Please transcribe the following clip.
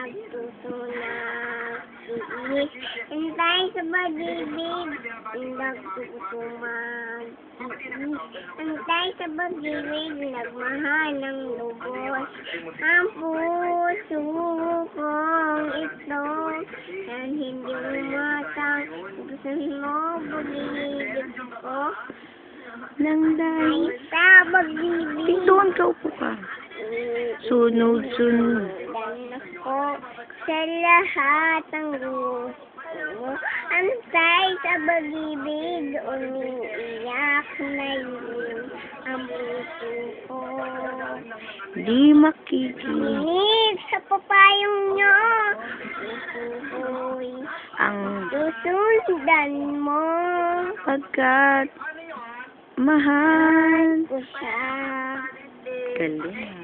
nagtutunan. Iinis, hintay sa pag-ibig, nagtutuman. Hintay sa pag-ibig, nagmahal ng lubos. Ang puso kong ito, yan hindi umatang, gusto mo pag-ibig ko. Nang dahil. Ay sa pag-ibig. Doon ka, upo ka. Sunod. Dan ako sa lahat ng gusto. Antay sa pag-ibig, umiiyak na yun ang puso ko. Di makikinig Inig sa papayong nyo, puso ko'y ang susundan mo. pagkat mahal. Ko siya. Galing.